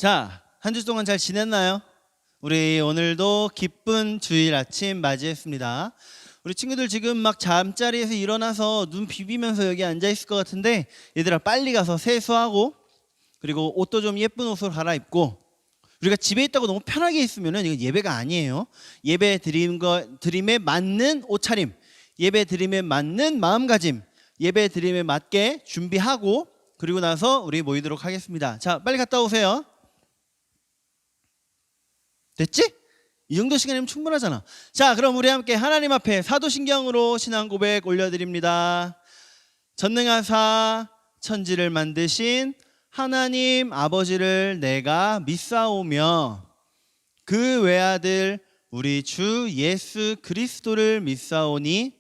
자, 한 주 동안 잘 지냈나요? 우리 오늘도 기쁜 주일 아침 맞이했습니다. 우리 친구들 지금 막 잠자리에서 일어나서 눈 비비면서 여기 앉아 있을 것 같은데, 얘들아 빨리 가서 세수하고, 그리고 옷도 좀 예쁜 옷으로 갈아입고, 우리가 집에 있다고 너무 편하게 있으면은 이건 예배가 아니에요. 예배 드림에 맞는 옷차림, 예배 드림에 맞는 마음가짐, 예배 드림에 맞게 준비하고, 그리고 나서 우리 모이도록 하겠습니다. 자, 빨리 갔다 오세요. 됐지? 이 정도 시간이면 충분하잖아. 자, 그럼 우리 함께 하나님 앞에 사도신경으로 신앙 고백 올려드립니다. 전능하사 천지를 만드신 하나님 아버지를 내가 믿사오며 그 외아들 우리 주 예수 그리스도를 믿사오니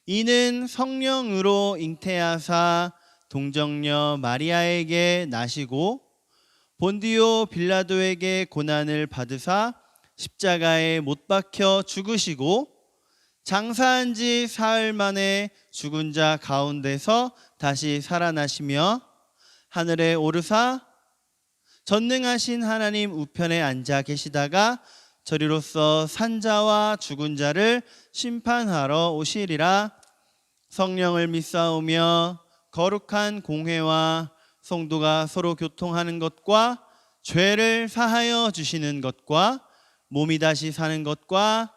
이는 성령으로 잉태하사 동정녀 마리아에게 나시고 본디오 빌라도에게 고난을 받으사 십자가에 못 박혀 죽으시고 장사한 지 사흘 만에 죽은 자 가운데서 다시 살아나시며 하늘에 오르사 전능하신 하나님 우편에 앉아 계시다가 저리로서 산자와 죽은 자를 심판하러 오시리라. 성령을 믿사오며 거룩한 공회와 성도가 서로 교통하는 것과 죄를 사하여 주시는 것과 몸이 다시 사는 것과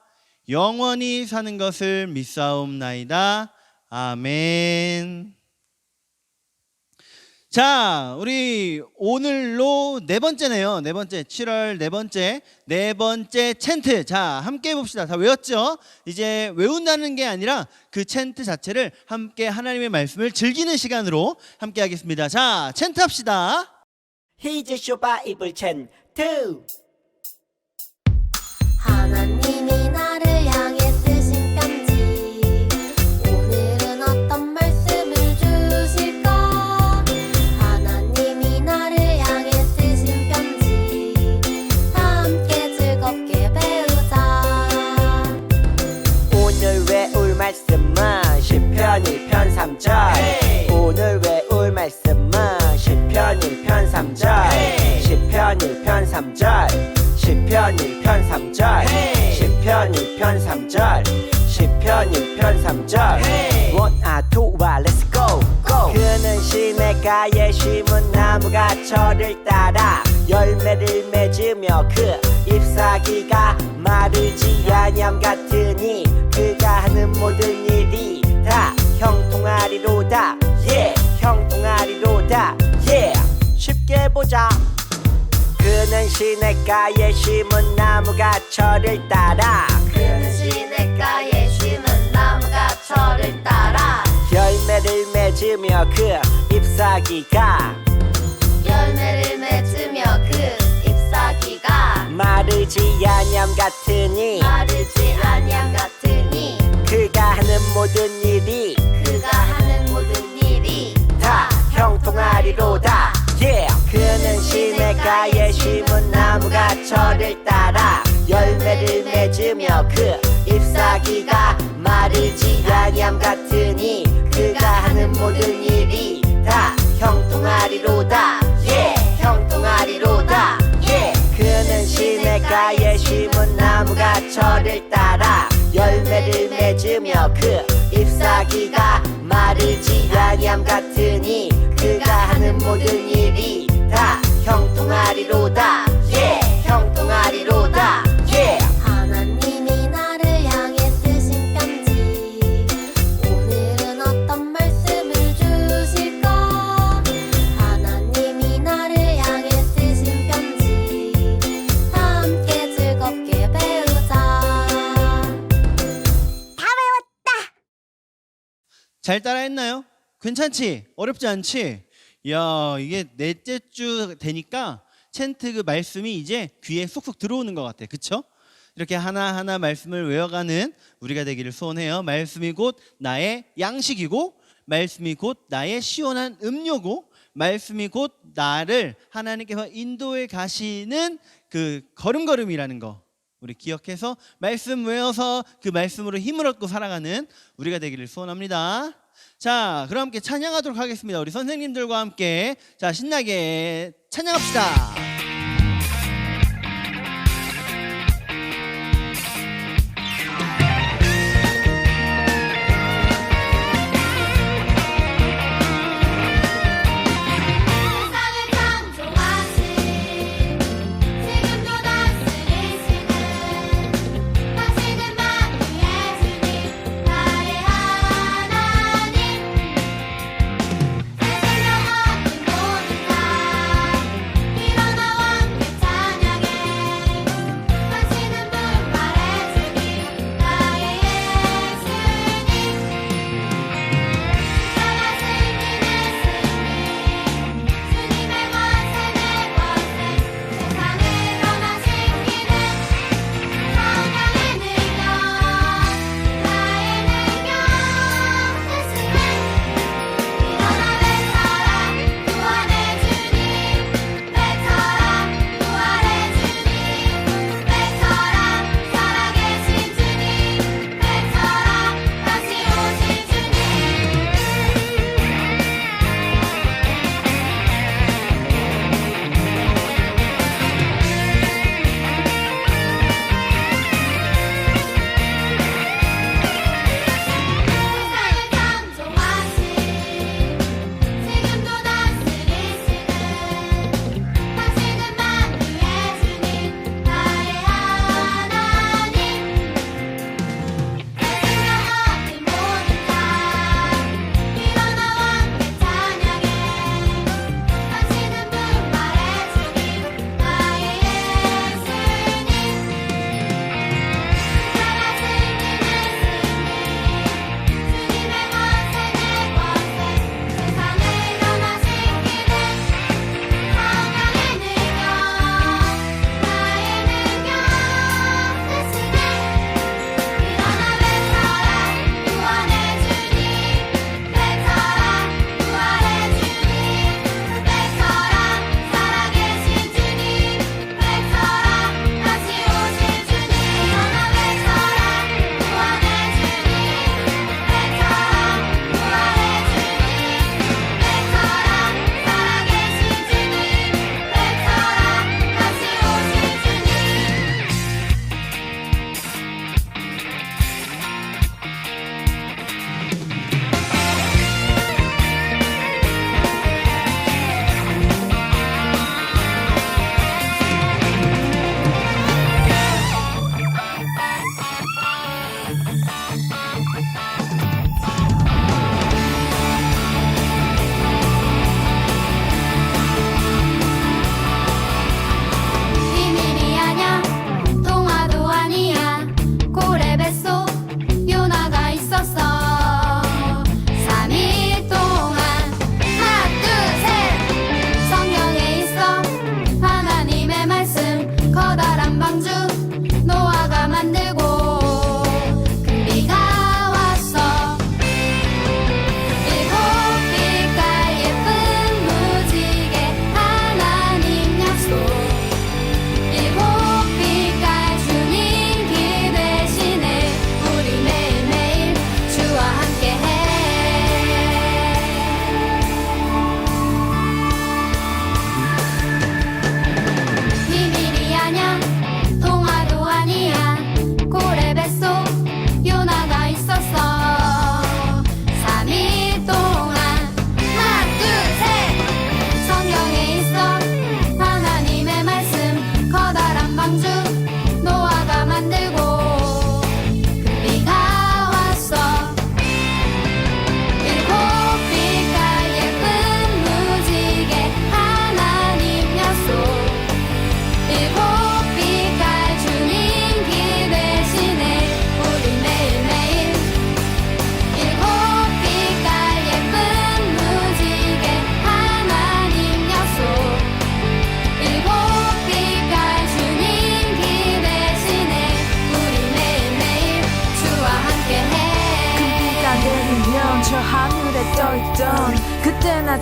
영원히 사는 것을 믿사옵나이다. 아멘. 자, 우리 오늘로 네 번째네요. 네 번째, 7월 네 번째 챈트. 자, 함께 해봅시다. 다 외웠죠? 이제 외운다는 게 아니라 그 챈트 자체를 함께 하나님의 말씀을 즐기는 시간으로 함께 하겠습니다. 자, 챈트 합시다. 히즈쇼 바이블 챈트. 하나님이 나를 향해 쓰신 편지 오늘은 어떤 말씀을 주실까. 하나님이 나를 향해 쓰신 편지 함께 즐겁게 배우자. 오늘 외울 말씀은 시편 1편 3절. 오늘 외울 말씀은 시편 1편 3절. 시편 1편 3절. 시편 1편 3절. 시편 1편 3절. 시편 1편 3절. 원아 투와 렛츠 고. 그는 시냇가에 심은 나무가 저를 따라 열매를 맺으며 그 잎사귀가 마르지 아니함 같으니 그가 하는 모든 일이 다 형통하리로다. 형통하리로다. 쉽게 보자. 그는 시냇가에 심은 나무가 저를 따라 그는 시냇가에 심은 나무가 저를 따라 열매를 맺으며 그 잎사귀가 열매를 맺으며 그 잎사귀가 마르지 아니함 같으니 마르지 아니함 같으니 그가 하는 모든 일이 다 형통하리로다. 그는 시냇가에 심은 나무가 저를 따라 열매를 맺으며 그 잎사귀가 마르지 아니함 같으니 그가 하는 모든 일이 다 형통하리로다. 형통하리로다. 그는 시냇가에 심은 나무가 저를 따라 열매를 맺으며 그 잎사귀가 마르지 아니함 같으니 그가 하는 모든 일이 다 형통하리로다. 형통하리로다. 하나님이 나를 향해 쓰신 편지 오늘은 어떤 말씀을 주실까. 하나님이 나를 향해 쓰신 편지 함께 즐겁게 배우자. 잘 따라했나요? 괜찮지? 어렵지 않지? 야, 이게 넷째 주 되니까 챈트 그 말씀이 이제 귀에 쏙쏙 들어오는 것 같아. 그쵸? 이렇게 하나하나 말씀을 외워가는 우리가 되기를 소원해요. 말씀이 곧 나의 양식이고 말씀이 곧 나의 시원한 음료고 말씀이 곧 나를 하나님께서 인도해 가시는 그 걸음걸음이라는 거 우리 기억해서 말씀 외워서 그 말씀으로 힘을 얻고 살아가는 우리가 되기를 소원합니다. 자, 그럼 함께 찬양하도록 하겠습니다. 우리 선생님들과 함께 자 신나게 찬양합시다.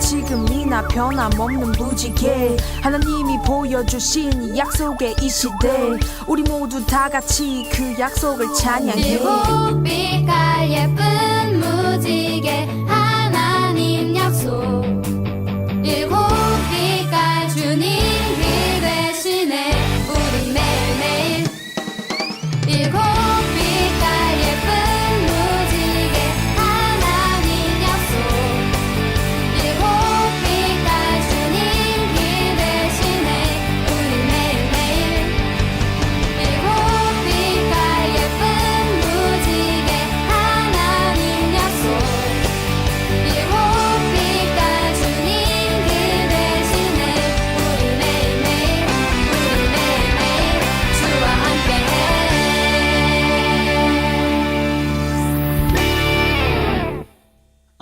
지금이나 변함없는 무지개 하나님이 보여주신 약속의 이 시대 우리 모두 다 같이 그 약속을 찬양해 일곱 빛깔 예쁜 무지개 하나님 약속 일곱 빛깔 주님 그 대신에 우리 매일매일 일곱 빛깔 예쁜 무지개 하나님 약속 일곱 빛깔 주님 그 대신에 우리 매일매일 일곱 빛깔 예쁜 무지개 하나님 약속 일곱 빛깔 주님 그 대신에 우리 매일매일 주와 함께해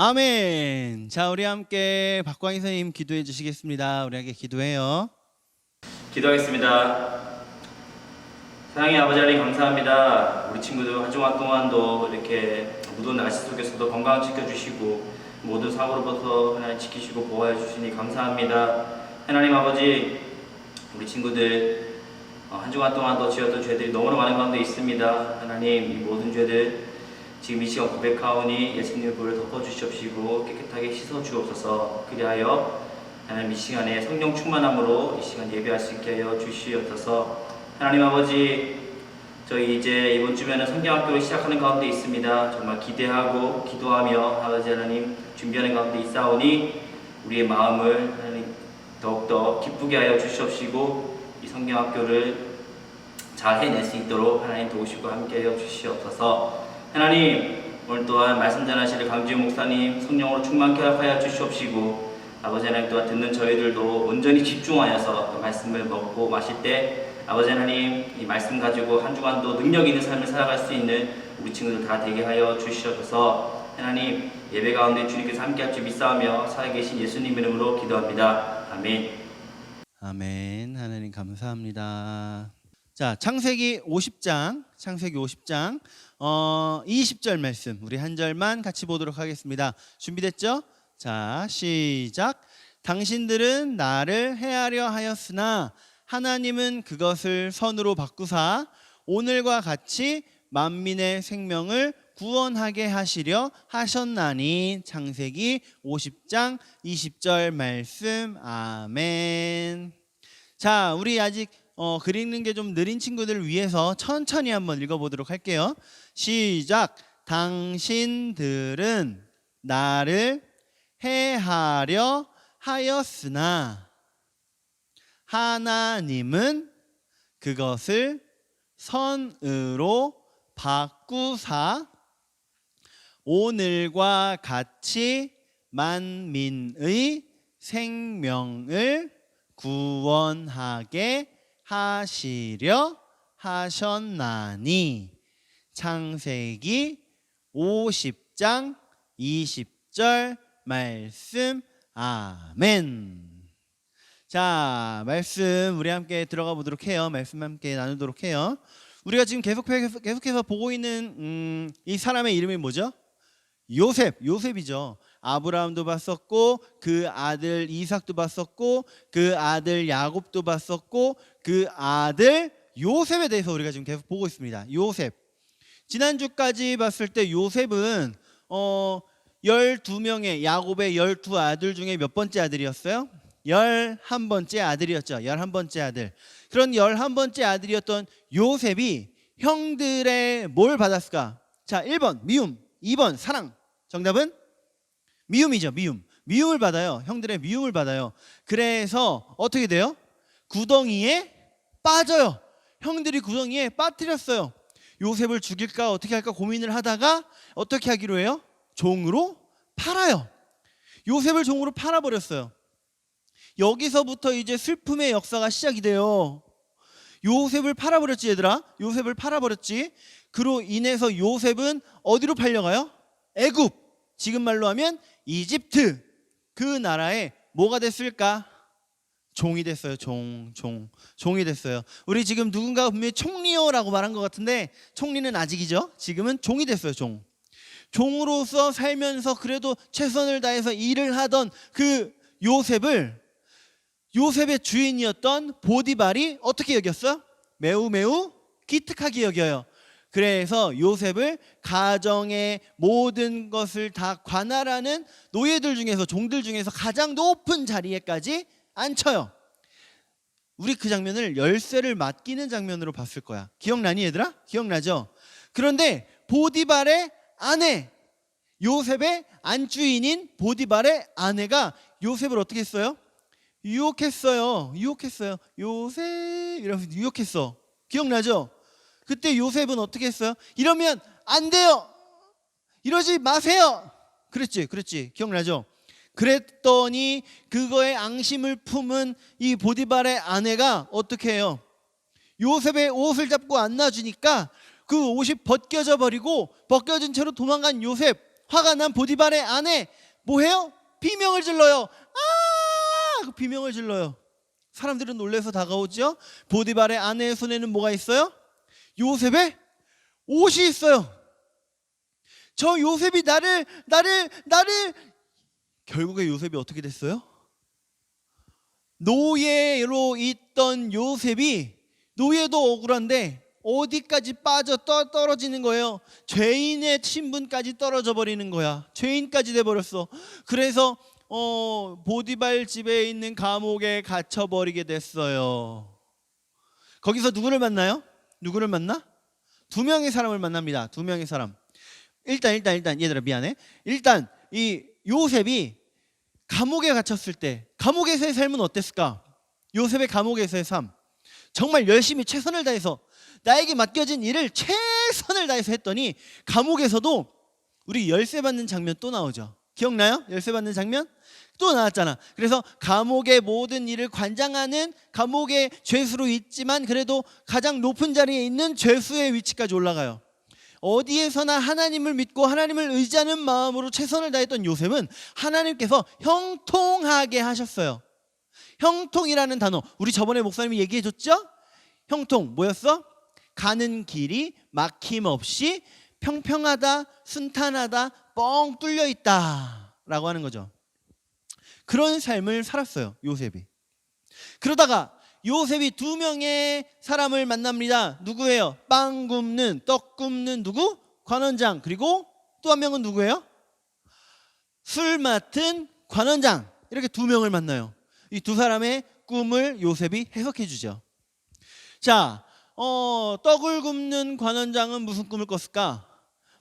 아멘. 자, 우리 함께 박광희 선생님 기도해 주시겠습니다. 우리 함께 기도해요. 기도하겠습니다. 사랑의 아버지 하나님 감사합니다. 우리 친구들 한 주간 동안도 이렇게 무더운 날씨 속에서도 건강 지켜주시고 모든 사고로부터 하나님 지키시고 보호해 주시니 감사합니다. 하나님 아버지 우리 친구들 한 주간 동안도 지었던 죄들이 너무나 많은 가운데 있습니다. 하나님 이 모든 죄들 지금 이 시간 고백하오니 예수님의 불을 덮어주시옵시고 깨끗하게 씻어주옵소서. 그리하여 하나님 이 시간에 성령 충만함으로 이 시간 예배할 수 있게 하여 주시옵소서. 하나님 아버지 저희 이제 이번 주면은 성경학교를 시작하는 가운데 있습니다. 정말 기대하고 기도하며 아버지 하나님 준비하는 가운데 있사오니 우리의 마음을 하나님 더욱더 기쁘게 하여 주시옵시고 이 성경학교를 잘 해낼 수 있도록 하나님 도우시고 함께 하여 주시옵소서. 하나님 오늘 또한 말씀 전하실 강지훈 목사님 성령으로 충만케 하여 주시옵시고 아버지 하나님 또한 듣는 저희들도 온전히 집중하여서 그 말씀을 먹고 마실 때 아버지 하나님 이 말씀 가지고 한 주간도 능력 있는 삶을 살아갈 수 있는 우리 친구들 다 되게 하여 주시옵소서. 하나님 예배 가운데 주님께서 함께할 줄 믿사오며 살아계신 예수님 이름으로 기도합니다. 아멘. 아멘. 하나님 감사합니다. 자, 창세기 50장 20절 말씀 우리 한 절만 같이 보도록 하겠습니다. 준비됐죠? 자, 시작. 당신들은 나를 해하려 하였으나 하나님은 그것을 선으로 바꾸사 오늘과 같이 만민의 생명을 구원하게 하시려 하셨나니. 창세기 50장 20절 말씀. 아멘. 자, 우리 아직 글 읽는 게 좀 느린 친구들을 위해서 천천히 한번 읽어보도록 할게요. 시작. 당신들은 나를 해하려 하였으나 하나님은 그것을 선으로 바꾸사 오늘과 같이 만민의 생명을 구원하게 하시려 하셨나니. 창세기 50장 20절 말씀. 아멘. 자, 말씀 우리 함께 들어가 보도록 해요. 말씀 함께 나누도록 해요. 우리가 지금 계속해서 보고 있는 이 사람의 이름이 뭐죠? 요셉이죠. 아브라함도 봤었고 그 아들 이삭도 봤었고 그 아들 야곱도 봤었고 그 아들 요셉에 대해서 우리가 지금 계속 보고 있습니다. 요셉. 지난주까지 봤을 때 요셉은 12명의 야곱의 12아들 중에 몇 번째 아들이었어요? 11번째 아들이었죠. 11번째 아들. 그런 11번째 아들이었던 요셉이 형들의 뭘 받았을까? 자, 1번 미움, 2번 사랑. 정답은 미움이죠. 미움을 받아요. 형들의 미움을 받아요. 그래서 어떻게 돼요? 구덩이에 빠져요. 형들이 구덩이에 빠뜨렸어요. 요셉을 죽일까 어떻게 할까 고민을 하다가 어떻게 하기로 해요? 종으로 팔아요. 요셉을 종으로 팔아버렸어요. 여기서부터 이제 슬픔의 역사가 시작이 돼요. 요셉을 팔아버렸지, 얘들아. 요셉을 팔아버렸지. 그로 인해서 요셉은 어디로 팔려가요? 애굽. 지금 말로 하면 이집트. 그 나라에 뭐가 됐을까? 종이 됐어요. 종이 됐어요. 우리 지금 누군가가 분명히 총리요라고 말한 것 같은데 총리는 아직이죠. 지금은 종이 됐어요. 종으로서 살면서 그래도 최선을 다해서 일을 하던 그 요셉의 주인이었던 보디발이 어떻게 여겼어? 매우 매우 기특하게 여겨요. 그래서 요셉을 가정의 모든 것을 다 관할하는 노예들 중에서, 종들 중에서 가장 높은 자리에까지 앉혀요. 우리 그 장면을 열쇠를 맡기는 장면으로 봤을 거야. 기억나니 얘들아? 기억나죠? 그런데 보디발의 아내, 요셉의 안주인인 보디발의 아내가 요셉을 어떻게 했어요? 유혹했어요. 요셉 이러면서 유혹했어. 기억나죠? 그때 요셉은 어떻게 했어요? 이러면 안 돼요. 이러지 마세요. 그랬지. 기억나죠? 그랬더니 그거에 앙심을 품은 이 보디발의 아내가 어떻게 해요? 요셉의 옷을 잡고 안 놔주니까 그 옷이 벗겨져 버리고 벗겨진 채로 도망간 요셉, 화가 난 보디발의 아내 뭐해요? 비명을 질러요. 그 비명을 질러요. 사람들은 놀라서 다가오죠. 보디발의 아내의 손에는 뭐가 있어요? 요셉의 옷이 있어요. 저 요셉이 나를 결국에 요셉이 어떻게 됐어요? 노예로 있던 요셉이, 노예도 억울한데 어디까지 빠져 떨어지는 거예요? 죄인의 신분까지 떨어져 버리는 거야. 죄인까지 돼 버렸어. 그래서 보디발 집에 있는 감옥에 갇혀 버리게 됐어요. 거기서 누구를 만나요? 누구를 만나? 두 명의 사람을 만납니다. 두 명의 사람. 일단 얘들아 미안해. 일단 이 요셉이 감옥에 갇혔을 때 감옥에서의 삶은 어땠을까? 요셉의 감옥에서의 삶, 정말 열심히 최선을 다해서 나에게 맡겨진 일을 최선을 다해서 했더니 감옥에서도 우리 열쇠 받는 장면 또 나오죠. 기억나요? 열쇠 받는 장면 또 나왔잖아. 그래서 감옥의 모든 일을 관장하는 감옥의 죄수로 있지만 그래도 가장 높은 자리에 있는 죄수의 위치까지 올라가요. 어디에서나 하나님을 믿고 하나님을 의지하는 마음으로 최선을 다했던 요셉은 하나님께서 형통하게 하셨어요. 형통이라는 단어 우리 저번에 목사님이 얘기해 줬죠? 형통 뭐였어? 가는 길이 막힘없이 평평하다, 순탄하다, 뻥 뚫려 있다 라고 하는 거죠. 그런 삶을 살았어요, 요셉이. 그러다가 요셉이 두 명의 사람을 만납니다. 누구예요? 빵 굽는, 떡 굽는 누구? 관원장. 그리고 또 한 명은 누구예요? 술 맡은 관원장. 이렇게 두 명을 만나요. 이 두 사람의 꿈을 요셉이 해석해 주죠. 자, 떡을 굽는 관원장은 무슨 꿈을 꿨을까?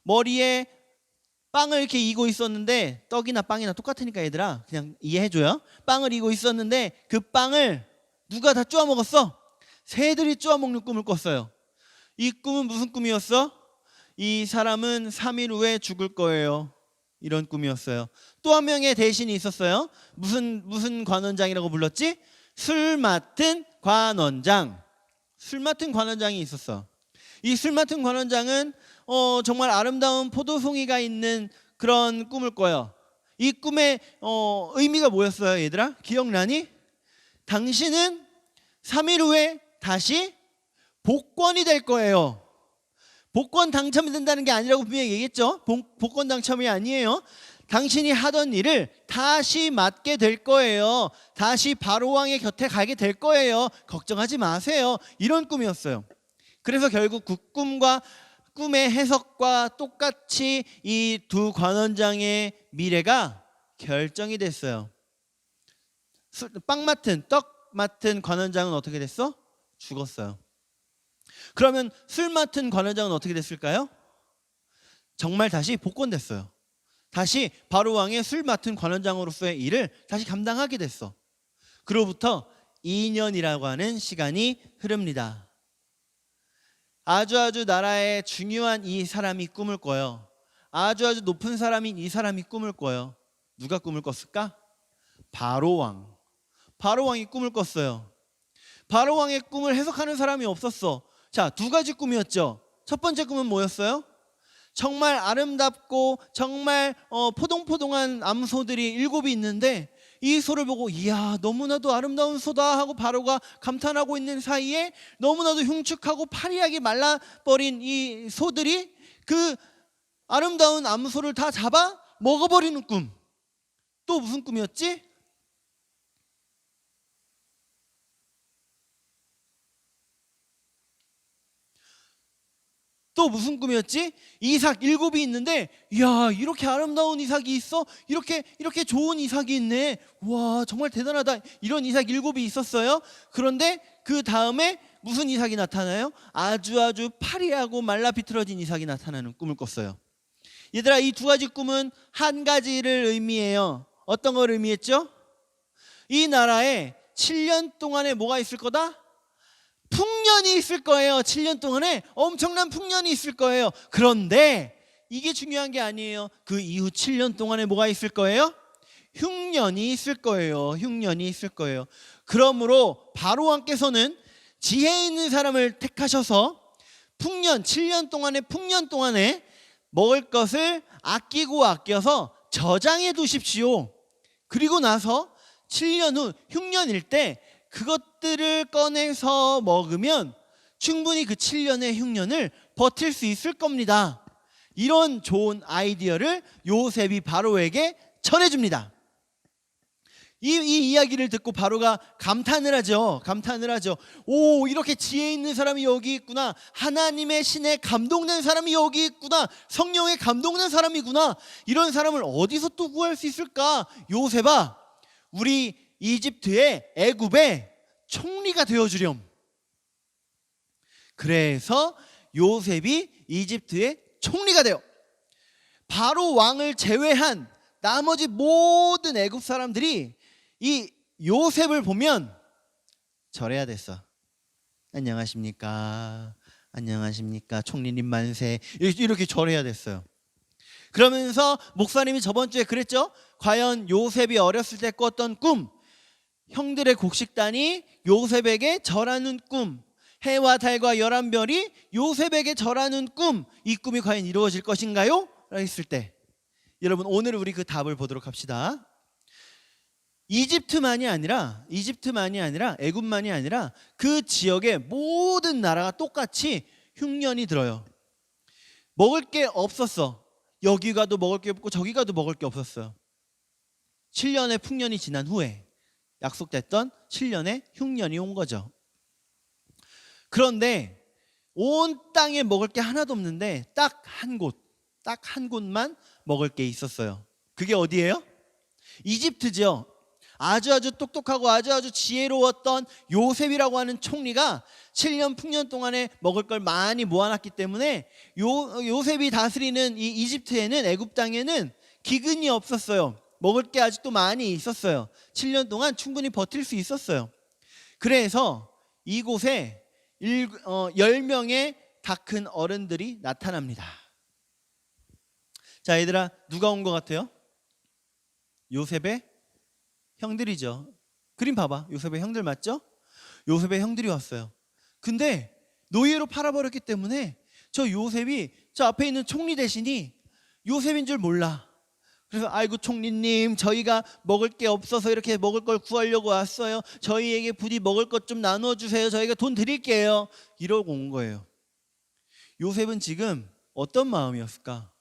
머리에 빵을 이렇게 이고 있었는데, 떡이나 빵이나 똑같으니까 얘들아 그냥 이해해줘요. 빵을 이고 있었는데 그 빵을 누가 다 쪼아 먹었어? 새들이 쪼아 먹는 꿈을 꿨어요. 이 꿈은 무슨 꿈이었어? 이 사람은 3일 후에 죽을 거예요. 이런 꿈이었어요. 또 한 명의 대신이 있었어요. 무슨 관원장이라고 불렀지? 술 맡은 관원장. 술 맡은 관원장이 있었어. 이 술 맡은 관원장은 정말 아름다운 포도송이가 있는 그런 꿈을 꿔요. 이 꿈의 의미가 뭐였어요, 얘들아? 기억나니? 당신은 3일 후에 다시 복권이 될 거예요. 복권 당첨이 된다는 게 아니라고 분명히 얘기했죠. 복권 당첨이 아니에요. 당신이 하던 일을 다시 맡게 될 거예요. 다시 바로왕의 곁에 가게 될 거예요. 걱정하지 마세요. 이런 꿈이었어요. 그래서 결국 그 꿈과 꿈의 해석과 똑같이 이 두 관원장의 미래가 결정이 됐어요. 빵 맡은, 떡 맡은 관원장은 어떻게 됐어? 죽었어요. 그러면 술 맡은 관원장은 어떻게 됐을까요? 정말 다시 복권됐어요. 다시 바로왕의 술 맡은 관원장으로서의 일을 다시 감당하게 됐어. 그로부터 2년이라고 하는 시간이 흐릅니다. 아주 나라의 중요한 이 사람이 꿈을 꿔요. 아주 높은 사람인 이 사람이 꿈을 꿔요. 누가 꿈을 꿨을까? 바로왕. 바로왕이 꿈을 꿨어요. 바로왕의 꿈을 해석하는 사람이 없었어. 자, 두 가지 꿈이었죠. 첫 번째 꿈은 뭐였어요? 정말 아름답고 정말 포동포동한 암소들이 7이 있는데 이 소를 보고 이야 너무나도 아름다운 소다 하고 바로가 감탄하고 있는 사이에 너무나도 흉측하고 파리하게 말라버린 이 소들이 그 아름다운 암소를 다 잡아 먹어버리는 꿈. 또 무슨 꿈이었지? 또 무슨 꿈이었지? 이삭 7이 있는데, 이야, 이렇게 아름다운 이삭이 있어? 이렇게 좋은 이삭이 있네. 와, 정말 대단하다. 이런 이삭 7이 있었어요. 그런데 그 다음에 무슨 이삭이 나타나요? 아주 파리하고 말라 비틀어진 이삭이 나타나는 꿈을 꿨어요. 얘들아, 이 두 가지 꿈은 한 가지를 의미해요. 어떤 걸 의미했죠? 이 나라에 7년 동안에 뭐가 있을 거다? 풍년이 있을 거예요. 7년 동안에 엄청난 풍년이 있을 거예요. 그런데 이게 중요한 게 아니에요. 그 이후 7년 동안에 뭐가 있을 거예요? 흉년이 있을 거예요. 흉년이 있을 거예요. 그러므로 바로왕께서는 지혜 있는 사람을 택하셔서 풍년, 7년 동안의 풍년 동안에 먹을 것을 아껴서 저장해 두십시오. 그리고 나서 7년 후 흉년일 때 그것들을 꺼내서 먹으면 충분히 그 7년의 흉년을 버틸 수 있을 겁니다. 이런 좋은 아이디어를 요셉이 바로에게 전해줍니다. 이 이야기를 듣고 바로가 감탄을 하죠. 오, 이렇게 지혜 있는 사람이 여기 있구나. 하나님의 신에 감동된 사람이 여기 있구나. 성령에 감동된 사람이구나. 이런 사람을 어디서 또 구할 수 있을까? 요셉아, 우리 이집트의 애굽의 총리가 되어주렴. 그래서 요셉이 이집트의 총리가 되어 바로 왕을 제외한 나머지 모든 애굽 사람들이 이 요셉을 보면 절해야 됐어. 안녕하십니까, 총리님 만세, 이렇게 절해야 됐어요. 그러면서 목사님이 저번 주에 그랬죠. 과연 요셉이 어렸을 때 꿨던 꿈, 형들의 곡식단이 요셉에게 절하는 꿈, 해와 달과 11별이 요셉에게 절하는 꿈, 이 꿈이 과연 이루어질 것인가요? 라고 했을 때, 여러분, 오늘 우리 그 답을 보도록 합시다. 이집트만이 아니라 애굽만이 아니라 그 지역의 모든 나라가 똑같이 흉년이 들어요. 먹을 게 없었어. 여기 가도 먹을 게 없고 저기 가도 먹을 게 없었어요. 7년의 풍년이 지난 후에 약속됐던 7년의 흉년이 온 거죠. 그런데 온 땅에 먹을 게 하나도 없는데 딱 한 곳만 먹을 게 있었어요. 그게 어디예요? 이집트죠. 아주 똑똑하고 아주 지혜로웠던 요셉이라고 하는 총리가 7년 풍년 동안에 먹을 걸 많이 모아놨기 때문에 요셉이 다스리는 이 이집트에는, 애굽 땅에는 기근이 없었어요. 먹을 게 아직도 많이 있었어요. 7년 동안 충분히 버틸 수 있었어요. 그래서 이곳에 10명의 다 큰 어른들이 나타납니다. 자, 얘들아, 누가 온 것 같아요? 요셉의 형들이죠. 그림 봐봐. 요셉의 형들 맞죠? 요셉의 형들이 왔어요. 근데 노예로 팔아버렸기 때문에 저 요셉이, 저 앞에 있는 총리 대신이 요셉인 줄 몰라. 그래서 아이고 총리님, 저희가 먹을 게 없어서 이렇게 먹을 걸 구하려고 왔어요. 저희에게 부디 먹을 것 좀 나눠주세요. 저희가 돈 드릴게요. 이러고 온 거예요. 요셉은 지금 어떤 마음이었을까?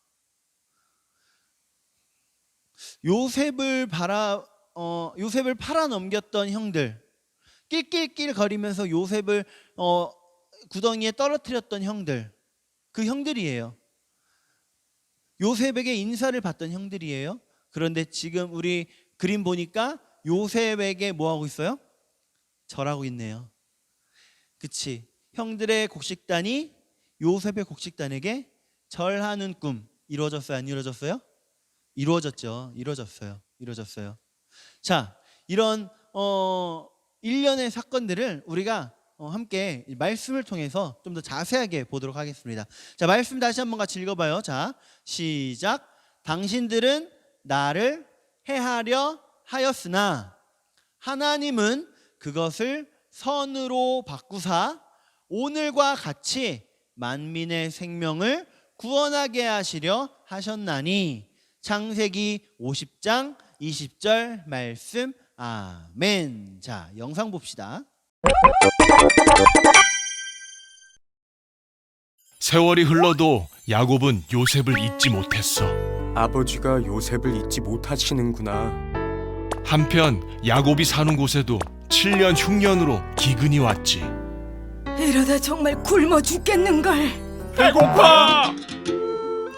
요셉을 팔아넘겼던 형들, 낄낄낄 거리면서 요셉을 구덩이에 떨어뜨렸던 형들, 그 형들이에요. 요셉에게 인사를 받던 형들이에요. 그런데 지금 우리 그림 보니까 요셉에게 뭐 하고 있어요? 절하고 있네요. 그치? 형들의 곡식단이 요셉의 곡식단에게 절하는 꿈 이루어졌어요? 안 이루어졌어요? 이루어졌죠. 이루어졌어요. 자, 이런 일련의 사건들을 우리가 함께 말씀을 통해서 좀 더 자세하게 보도록 하겠습니다. 자, 말씀 다시 한번 같이 읽어봐요. 자, 시작. 당신들은 나를 해하려 하였으나 하나님은 그것을 선으로 바꾸사 오늘과 같이 만민의 생명을 구원하게 하시려 하셨나니. 창세기 50장 20절 말씀. 아멘. 자, 영상 봅시다. 세월이 흘러도 야곱은 요셉을 잊지 못했어. 아버지가 요셉을 잊지 못하시는구나. 한편 야곱이 사는 곳에도 7년 흉년으로 기근이 왔지. 이러다 정말 굶어 죽겠는걸. 배고파!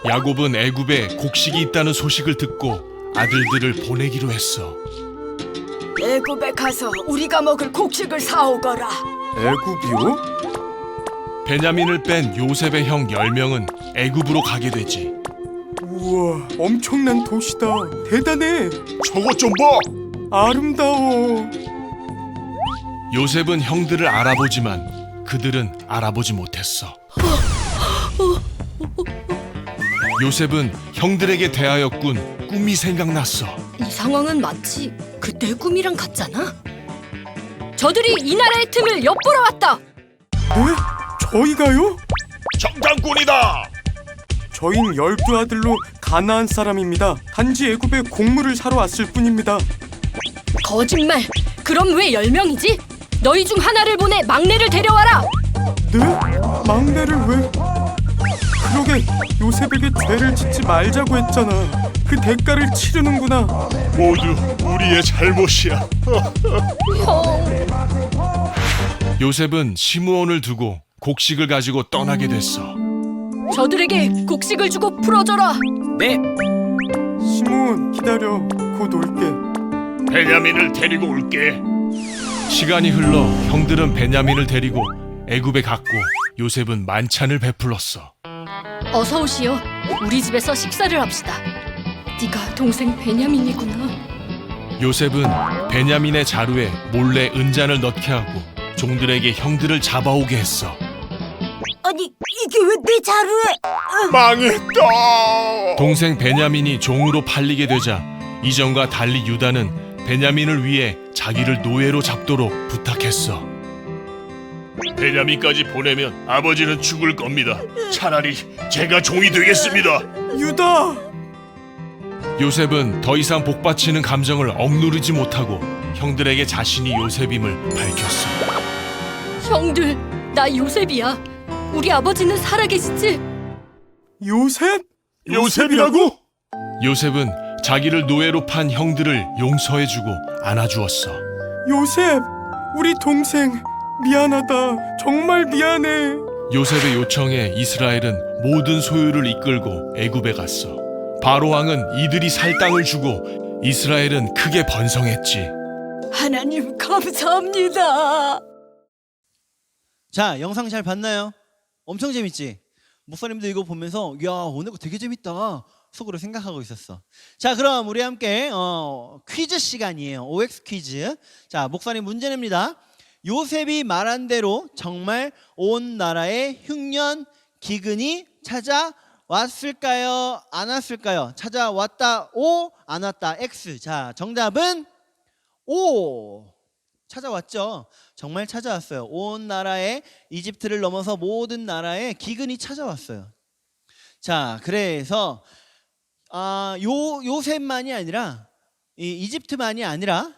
야곱은 애굽에 곡식이 있다는 소식을 듣고 아들들을 보내기로 했어. 애굽에 가서 우리가 먹을 곡식을 사오거라. 애굽이요? 베냐민을 뺀 요셉의 형 10명은 애굽으로 가게 되지. 우와, 엄청난 도시다. 대단해. 저것 좀 봐! 아름다워. 요셉은 형들을 알아보지만 그들은 알아보지 못했어. 요셉은 형들에게 대하였군 꿈이 생각났어. 이 상황은 마치 그때 꿈이랑 같잖아. 저들이 이 나라의 틈을 엿보러 왔다. 네? 저희가요? 정탐꾼이다! 저흰 12아들로 가나안 사람입니다. 단지 애굽에 곡물을 사러 왔을 뿐입니다. 거짓말. 그럼 왜 10명이지? 너희 중 하나를 보내 막내를 데려와라. 네? 막내를 왜? 그러게 요셉에게 죄를 짓지 말자고 했잖아. 그 대가를 치르는구나. 모두 우리의 잘못이야. 형. 요셉은 시므온을 두고 곡식을 가지고 떠나게 됐어. 저들에게 곡식을 주고 풀어줘라. 시몬, 기다려. 곧 올게. 베냐민을 데리고 올게. 시간이 흘러 형들은 베냐민을 데리고 애굽에 갔고 요셉은 만찬을 베풀었어. 어서 오시오. 우리 집에서 식사를 합시다. 네가 동생 베냐민이구나. 요셉은 베냐민의 자루에 몰래 은잔을 넣게 하고 종들에게 형들을 잡아오게 했어. 아니 이게 왜 내 자루에? 망했다. 동생 베냐민이 종으로 팔리게 되자 이전과 달리 유다는 베냐민을 위해 자기를 노예로 잡도록 부탁했어. 베냐민까지 보내면 아버지는 죽을 겁니다. 차라리 제가 종이 되겠습니다. 유다! 요셉은 더 이상 복받치는 감정을 억누르지 못하고 형들에게 자신이 요셉임을 밝혔어. 형들, 나 요셉이야. 우리 아버지는 살아계시지? 요셉? 요셉이라고? 요셉은 자기를 노예로 판 형들을 용서해주고 안아주었어. 요셉! 우리 동생 미안하다. 정말 미안해. 요셉의 요청에 이스라엘은 모든 소유를 이끌고 애굽에 갔어. 바로 왕은 이들이 살 땅을 주고 이스라엘은 크게 번성했지. 하나님 감사합니다. 자, 영상 잘 봤나요? 엄청 재밌지? 목사님도 이거 보면서 야, 오늘 거 되게 재밌다 속으로 생각하고 있었어. 자, 그럼 우리 함께 퀴즈 시간이에요. OX 퀴즈. 자, 목사님 문제 냅니다. 요셉이 말한 대로 정말 온 나라에 흉년 기근이 찾아왔을까요? 안 왔을까요? 찾아왔다 O, 안 왔다 X. 자, 정답은 O. 찾아왔죠. 정말 찾아왔어요. 온 나라에 이집트를 넘어서 모든 나라에 기근이 찾아왔어요. 자, 그래서 요셉만이 아니라 이집트만이 아니라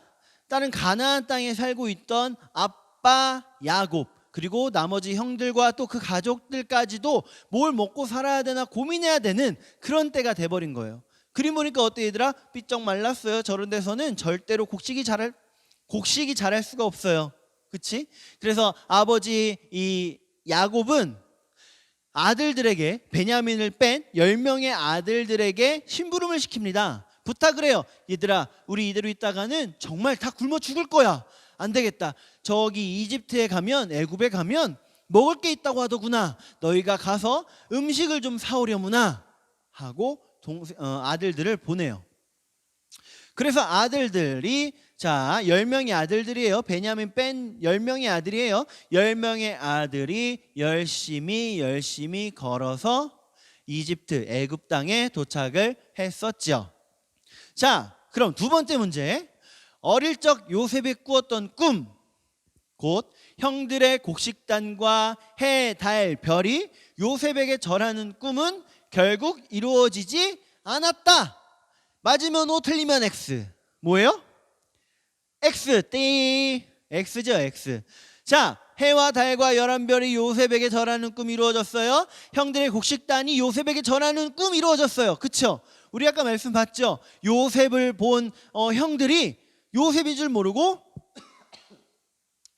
다른 가나안 땅에 살고 있던 아빠 야곱 그리고 나머지 형들과 또 그 가족들까지도 뭘 먹고 살아야 되나 고민해야 되는 그런 때가 돼버린 거예요. 그림 보니까 어때 얘들아? 삐쩍 말랐어요. 저런 데서는 절대로 곡식이 자랄 수가 없어요. 그치? 그래서 아버지 이 야곱은 아들들에게 베냐민을 뺀 10명의 아들들에게 심부름을 시킵니다. 부탁을 해요. 얘들아, 우리 이대로 있다가는 정말 다 굶어 죽을 거야. 안 되겠다. 저기 이집트에 가면, 애굽에 가면 먹을 게 있다고 하더구나. 너희가 가서 음식을 좀 사오려무나 하고 아들들을 보내요. 그래서 아들들이 10명의 아들들이에요. 베냐민 뺀 10명의 아들이에요. 10명의 아들이 열심히 걸어서 이집트 애굽 땅에 도착을 했었죠. 자, 그럼 두 번째 문제. 어릴 적 요셉이 꾸었던 꿈, 곧 형들의 곡식단과 해, 달, 별이 요셉에게 절하는 꿈은 결국 이루어지지 않았다. 맞으면 O, 틀리면 X. 뭐예요? X, 띠. X죠, X. 자, 해와 달과 11별이 요셉에게 절하는 꿈이 이루어졌어요. 형들의 곡식단이 요셉에게 절하는 꿈이 이루어졌어요. 그쵸? 우리 아까 말씀 봤죠? 요셉을 본 형들이 요셉인 줄 모르고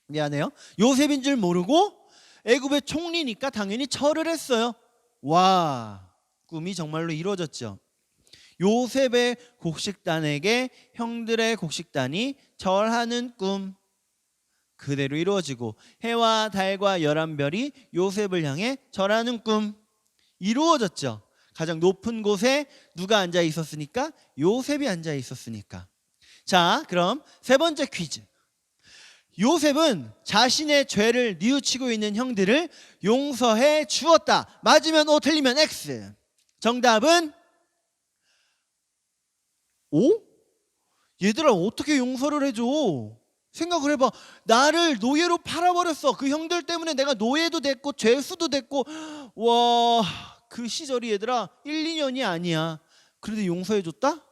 미안해요. 요셉인 줄 모르고 애굽의 총리니까 당연히 절을 했어요. 와, 꿈이 정말로 이루어졌죠. 요셉의 곡식단에게 형들의 곡식단이 절하는 꿈 그대로 이루어지고, 해와 달과 11별이 요셉을 향해 절하는 꿈 이루어졌죠. 가장 높은 곳에 누가 앉아 있었으니까? 요셉이 앉아 있었으니까. 자, 그럼 세 번째 퀴즈. 요셉은 자신의 죄를 뉘우치고 있는 형들을 용서해 주었다. 맞으면 O, 틀리면 X. 정답은 O? 얘들아, 어떻게 용서를 해줘? 생각을 해봐. 나를 노예로 팔아버렸어. 그 형들 때문에 내가 노예도 됐고 죄수도 됐고, 와, 그 시절이 얘들아 1, 2년이 아니야. 그런데 용서해줬다?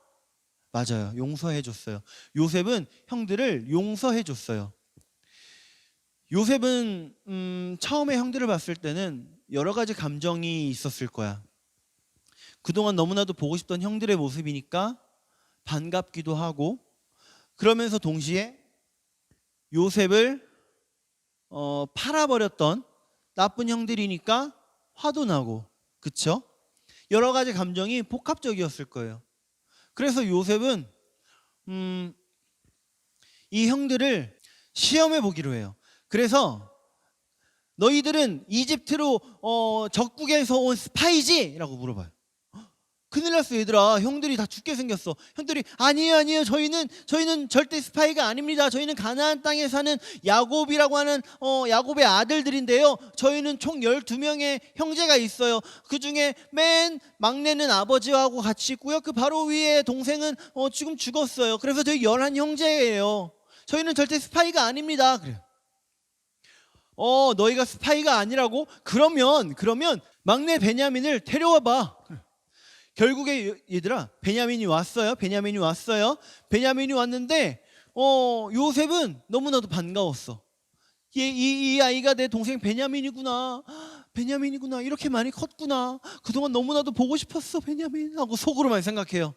맞아요, 용서해줬어요. 요셉은 형들을 용서해줬어요. 요셉은 처음에 형들을 봤을 때는 여러 가지 감정이 있었을 거야. 그동안 너무나도 보고 싶던 형들의 모습이니까 반갑기도 하고, 그러면서 동시에 요셉을 팔아버렸던 나쁜 형들이니까 화도 나고, 그쵸? 여러 가지 감정이 복합적이었을 거예요. 그래서 요셉은 이 형들을 시험해 보기로 해요. 그래서 너희들은 이집트로 적국에서 온 스파이지? 라고 물어봐요. 큰일 났어 얘들아, 형들이 다 죽게 생겼어. 형들이 아니에요 저희는 절대 스파이가 아닙니다. 저희는 가나안 땅에 사는 야곱이라고 하는 야곱의 아들들인데요, 저희는 총 12명의 형제가 있어요. 그 중에 맨 막내는 아버지하고 같이 있고요, 그 바로 위에 동생은 지금 죽었어요. 그래서 저희 11형제예요. 저희는 절대 스파이가 아닙니다. 그래요. 너희가 스파이가 아니라고? 그러면 막내 베냐민을 데려와 봐. 결국에 얘들아, 베냐민이 왔어요. 베냐민이 왔는데 요셉은 너무나도 반가웠어. 이 아이가 내 동생 베냐민이구나. 이렇게 많이 컸구나. 그동안 너무나도 보고 싶었어 베냐민 하고 속으로만 생각해요.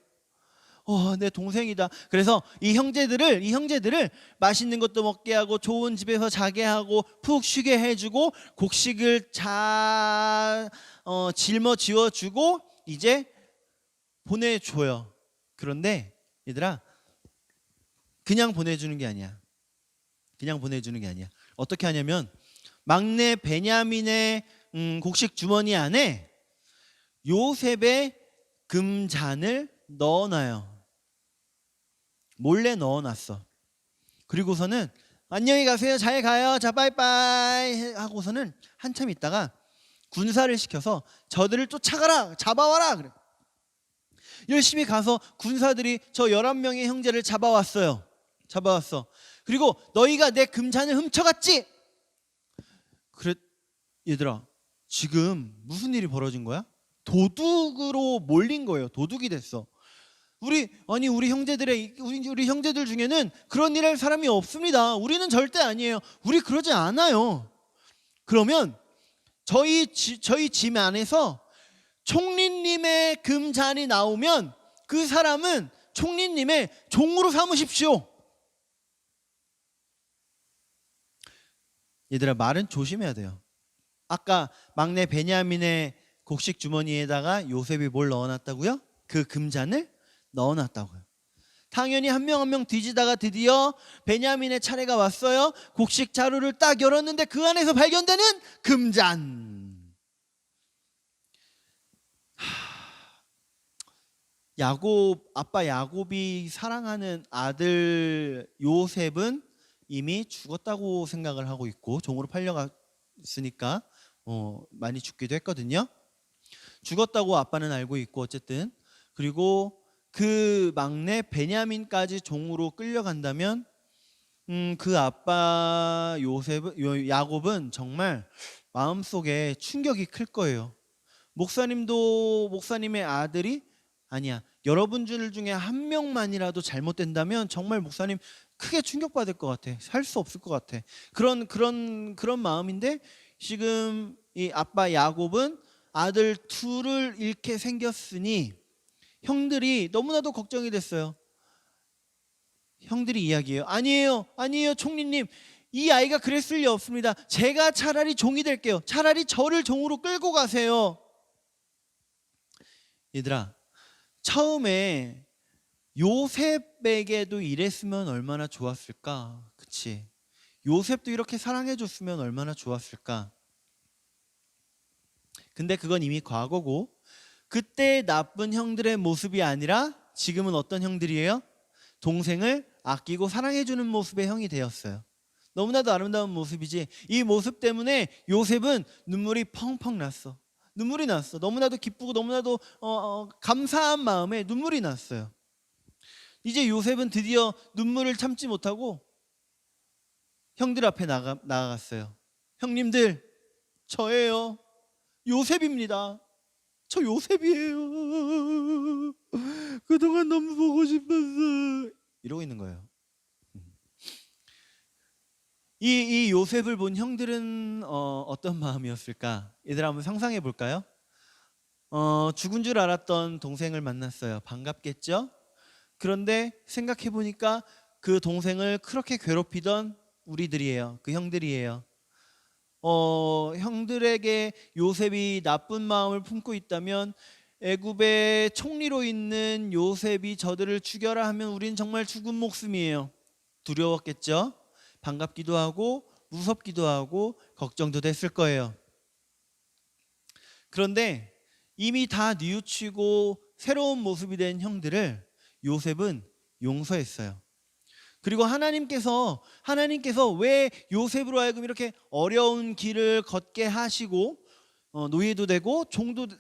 내 동생이다. 그래서 이 형제들을 맛있는 것도 먹게 하고, 좋은 집에서 자게 하고, 푹 쉬게 해주고, 곡식을 짊어지워 주고 이제 보내줘요. 그런데 얘들아, 그냥 보내주는 게 아니야. 어떻게 하냐면, 막내 베냐민의 곡식 주머니 안에 요셉의 금잔을 넣어놔요. 몰래 넣어놨어. 그리고서는 안녕히 가세요, 잘 가요, 자 빠이빠이 하고서는 한참 있다가 군사를 시켜서 저들을 쫓아가라, 잡아와라 그래. 열심히 가서 군사들이 저 11명의 형제를 잡아왔어. 그리고 너희가 내 금잔을 훔쳐갔지? 그래. 얘들아, 지금 무슨 일이 벌어진 거야? 도둑으로 몰린 거예요. 도둑이 됐어. 우리 형제들 중에는 그런 일 할 사람이 없습니다. 우리는 절대 아니에요. 우리 그러지 않아요. 그러면 저희 짐 안에서 총리님의 금잔이 나오면 그 사람은 총리님의 종으로 삼으십시오. 얘들아, 말은 조심해야 돼요. 아까 막내 베냐민의 곡식 주머니에다가 요셉이 뭘 넣어놨다고요? 그 금잔을 넣어놨다고요. 당연히 한 명 한 명 뒤지다가 드디어 베냐민의 차례가 왔어요. 곡식 자루를 딱 열었는데 그 안에서 발견되는 금잔. 아빠 야곱이 사랑하는 아들 요셉은 이미 죽었다고 생각을 하고 있고, 종으로 팔려갔으니까 많이 죽기도 했거든요. 죽었다고 아빠는 알고 있고, 어쨌든 그리고 그 막내 베냐민까지 종으로 끌려간다면 그 아빠 야곱은 정말 마음속에 충격이 클 거예요. 목사님의 아들이 아니야, 여러분들 중에 한 명만이라도 잘못된다면 정말 목사님 크게 충격받을 것 같아. 살 수 없을 것 같아. 그런 마음인데 지금 이 아빠 야곱은 아들 둘을 잃게 생겼으니 형들이 너무나도 걱정이 됐어요. 형들이 이야기해요. 아니에요, 총리님. 이 아이가 그랬을 리 없습니다. 제가 차라리 종이 될게요. 차라리 저를 종으로 끌고 가세요. 얘들아, 처음에 요셉에게도 이랬으면 얼마나 좋았을까? 그치? 요셉도 이렇게 사랑해줬으면 얼마나 좋았을까? 근데 그건 이미 과거고, 그때 나쁜 형들의 모습이 아니라 지금은 어떤 형들이에요? 동생을 아끼고 사랑해주는 모습의 형이 되었어요. 너무나도 아름다운 모습이지. 이 모습 때문에 요셉은 눈물이 펑펑 났어. 눈물이 났어. 너무나도 기쁘고 너무나도 감사한 마음에 눈물이 났어요. 이제 요셉은 드디어 눈물을 참지 못하고 형들 앞에 나아갔어요. 형님들, 저예요. 요셉입니다. 저 요셉이에요. 그동안 너무 보고 싶었어. 이러고 있는 거예요. 이 요셉을 본 형들은 어떤 마음이었을까? 얘들아, 한번 상상해 볼까요? 죽은 줄 알았던 동생을 만났어요. 반갑겠죠? 그런데 생각해 보니까 그 동생을 그렇게 괴롭히던 우리들이에요. 그 형들이에요. 형들에게 요셉이 나쁜 마음을 품고 있다면 애굽의 총리로 있는 요셉이 저들을 죽여라 하면 우린 정말 죽은 목숨이에요. 두려웠겠죠? 반갑기도 하고 무섭기도 하고 걱정도 됐을 거예요. 그런데 이미 다 뉘우치고 새로운 모습이 된 형들을 요셉은 용서했어요. 그리고 하나님께서 왜 요셉으로 하여금 이렇게 어려운 길을 걷게 하시고 노예도 되고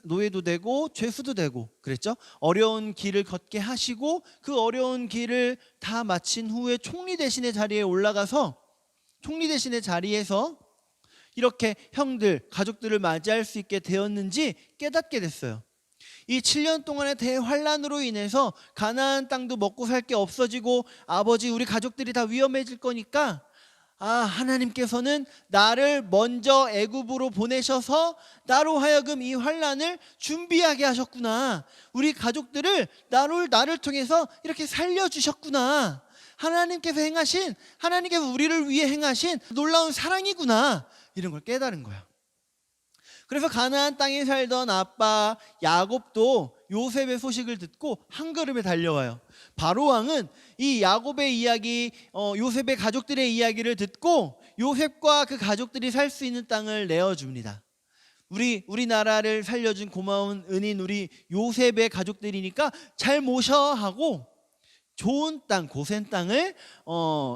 노예도 되고 죄수도 되고 그랬죠? 어려운 길을 걷게 하시고 그 어려운 길을 다 마친 후에 총리 대신의 자리에 올라가서 총리 대신의 자리에서 이렇게 형들, 가족들을 맞이할 수 있게 되었는지 깨닫게 됐어요. 이 7년 동안의 대환란으로 인해서 가나안 땅도 먹고 살 게 없어지고 아버지 우리 가족들이 다 위험해질 거니까 하나님께서는 나를 먼저 애굽으로 보내셔서 나로 하여금 이 환란을 준비하게 하셨구나. 우리 가족들을 나를 통해서 이렇게 살려주셨구나. 하나님께서 우리를 위해 행하신 놀라운 사랑이구나. 이런 걸 깨달은 거야. 그래서 가나안 땅에 살던 아빠 야곱도 요셉의 소식을 듣고 한 걸음에 달려와요. 바로 왕은 이 야곱의 이야기, 요셉의 가족들의 이야기를 듣고 요셉과 그 가족들이 살 수 있는 땅을 내어줍니다. 우리나라를 살려준 고마운 은인 우리 요셉의 가족들이니까 잘 모셔 하고 좋은 땅, 고센 땅을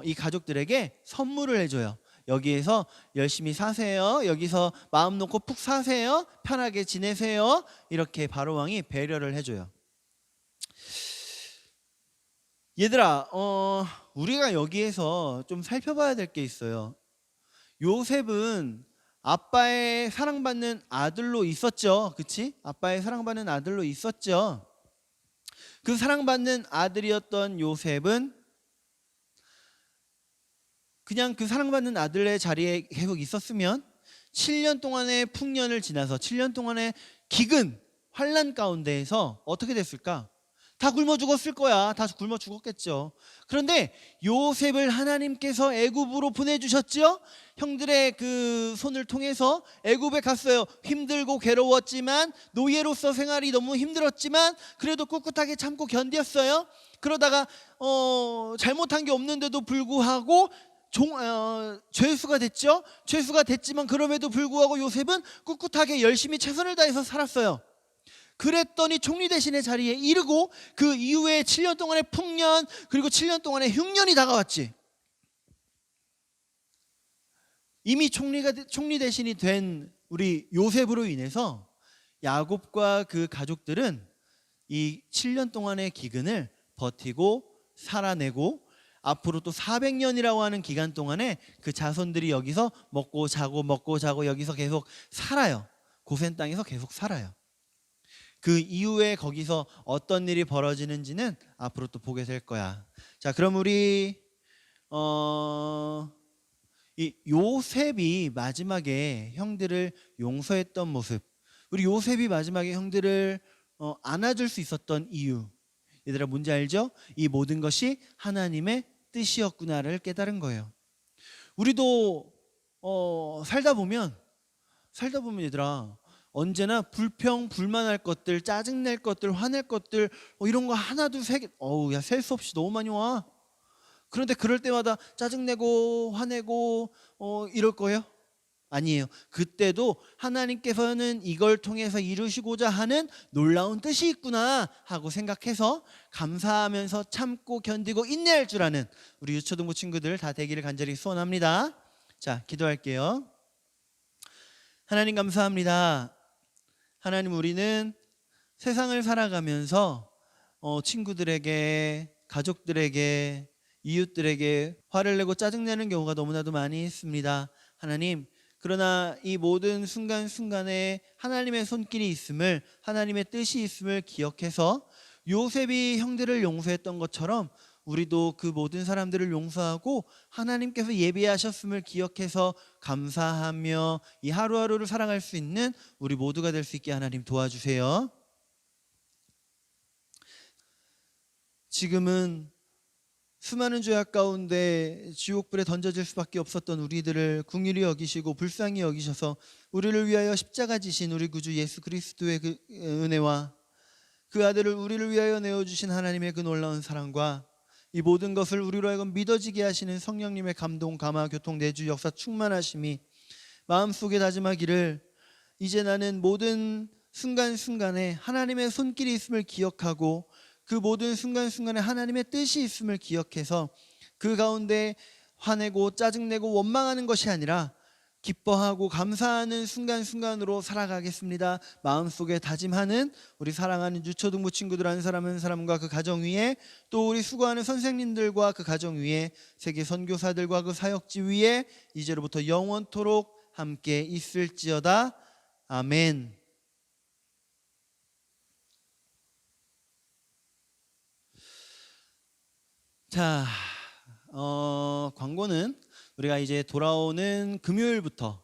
이 가족들에게 선물을 해줘요. 여기에서 열심히 사세요. 여기서 마음 놓고 푹 사세요. 편하게 지내세요. 이렇게 바로왕이 배려를 해줘요. 얘들아, 우리가 여기에서 좀 살펴봐야 될 게 있어요. 요셉은 아빠의 사랑받는 아들로 있었죠. 그치? 아빠의 사랑받는 아들로 있었죠. 그 사랑받는 아들이었던 요셉은 그냥 그 사랑받는 아들의 자리에 계속 있었으면 7년 동안의 풍년을 지나서 7년 동안의 기근, 환란 가운데에서 어떻게 됐을까? 다 굶어 죽었을 거야. 다 굶어 죽었겠죠. 그런데 요셉을 하나님께서 애굽으로 보내주셨죠. 형들의 그 손을 통해서 애굽에 갔어요. 힘들고 괴로웠지만 노예로서 생활이 너무 힘들었지만 그래도 꿋꿋하게 참고 견뎠어요. 그러다가 잘못한 게 없는데도 불구하고 죄수가 됐죠. 죄수가 됐지만 그럼에도 불구하고 요셉은 꿋꿋하게 열심히 최선을 다해서 살았어요. 그랬더니 총리 대신의 자리에 이르고 그 이후에 7년 동안의 풍년 그리고 7년 동안의 흉년이 다가왔지. 이미 총리 대신이 된 우리 요셉으로 인해서 야곱과 그 가족들은 이 7년 동안의 기근을 버티고 살아내고 앞으로 또 400년이라고 하는 기간 동안에 그 자손들이 여기서 먹고 자고 여기서 계속 살아요. 고센 땅에서 계속 살아요. 그 이후에 거기서 어떤 일이 벌어지는지는 앞으로 또 보게 될 거야. 자, 그럼 우리 이 요셉이 마지막에 형들을 용서했던 모습, 우리 요셉이 마지막에 형들을 안아줄 수 있었던 이유, 얘들아 뭔지 알죠? 이 모든 것이 하나님의 뜻이었구나를 깨달은 거예요. 우리도 살다 보면 얘들아 언제나 불평불만할 것들, 짜증낼 것들, 화낼 것들 이런 거 하나 둘 세 개, 야 셀 수 없이 너무 많이 와. 그런데 그럴 때마다 짜증내고 화내고 이럴 거예요? 아니에요. 그때도 하나님께서는 이걸 통해서 이루시고자 하는 놀라운 뜻이 있구나 하고 생각해서 감사하면서 참고 견디고 인내할 줄 아는 우리 유초등부 친구들 다 되기를 간절히 소원합니다. 자, 기도할게요. 하나님 감사합니다. 하나님, 우리는 세상을 살아가면서 친구들에게, 가족들에게, 이웃들에게 화를 내고 짜증내는 경우가 너무나도 많이 있습니다. 하나님, 그러나 이 모든 순간순간에 하나님의 손길이 있음을, 하나님의 뜻이 있음을 기억해서 요셉이 형들을 용서했던 것처럼 우리도 그 모든 사람들을 용서하고 하나님께서 예비하셨음을 기억해서 감사하며 이 하루하루를 살아갈 수 있는 우리 모두가 될 수 있게 하나님 도와주세요. 지금은 수많은 죄악 가운데 지옥불에 던져질 수밖에 없었던 우리들을 긍휼히 여기시고 불쌍히 여기셔서 우리를 위하여 십자가 지신 우리 구주 예수 그리스도의 그 은혜와 그 아들을 우리를 위하여 내어주신 하나님의 그 놀라운 사랑과 이 모든 것을 우리로 하여금 믿어지게 하시는 성령님의 감동, 감화, 교통, 내주, 역사 충만하심이 마음속에 다짐하기를, 이제 나는 모든 순간순간에 하나님의 손길이 있음을 기억하고 그 모든 순간순간에 하나님의 뜻이 있음을 기억해서 그 가운데 화내고 짜증내고 원망하는 것이 아니라 기뻐하고 감사하는 순간순간으로 살아가겠습니다. 마음속에 다짐하는 우리 사랑하는 유초등부 친구들 한 사람 한 사람과 그 가정 위에, 또 우리 수고하는 선생님들과 그 가정 위에, 세계 선교사들과 그 사역지 위에 이제로부터 영원토록 함께 있을지어다. 아멘. 자, 광고는 우리가 이제 돌아오는 금요일부터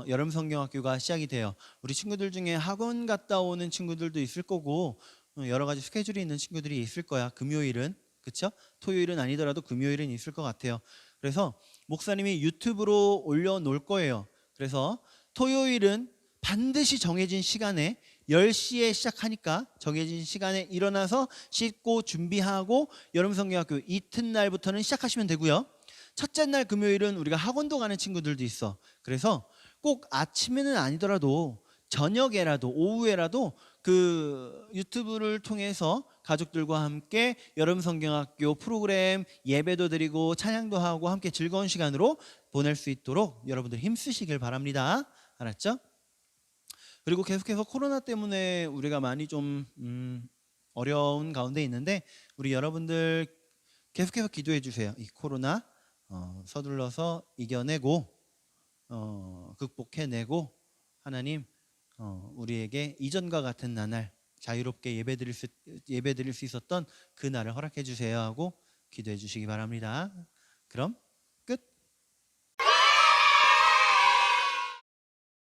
여름 성경학교가 시작이 돼요. 우리 친구들 중에 학원 갔다 오는 친구들도 있을 거고 여러 가지 스케줄이 있는 친구들이 있을 거야. 금요일은, 그쵸? 토요일은 아니더라도 금요일은 있을 것 같아요. 그래서 목사님이 유튜브로 올려놓을 거예요. 그래서 토요일은 반드시 정해진 시간에 10시에 시작하니까 정해진 시간에 일어나서 씻고 준비하고 여름성경학교 이튿날부터는 시작하시면 되고요. 첫째 날 금요일은 우리가 학원도 가는 친구들도 있어. 그래서 꼭 아침에는 아니더라도 저녁에라도 오후에라도 그 유튜브를 통해서 가족들과 함께 여름성경학교 프로그램 예배도 드리고 찬양도 하고 함께 즐거운 시간으로 보낼 수 있도록 여러분들 힘쓰시길 바랍니다. 알았죠? 그리고 계속해서 코로나 때문에 우리가 많이 좀 어려운 가운데 있는데 우리 여러분들 계속해서 기도해 주세요. 이 코로나 서둘러서 이겨내고 극복해내고 하나님 우리에게 이전과 같은 나날 자유롭게 예배드릴 수 있었던 그 날을 허락해 주세요 하고 기도해 주시기 바랍니다. 그럼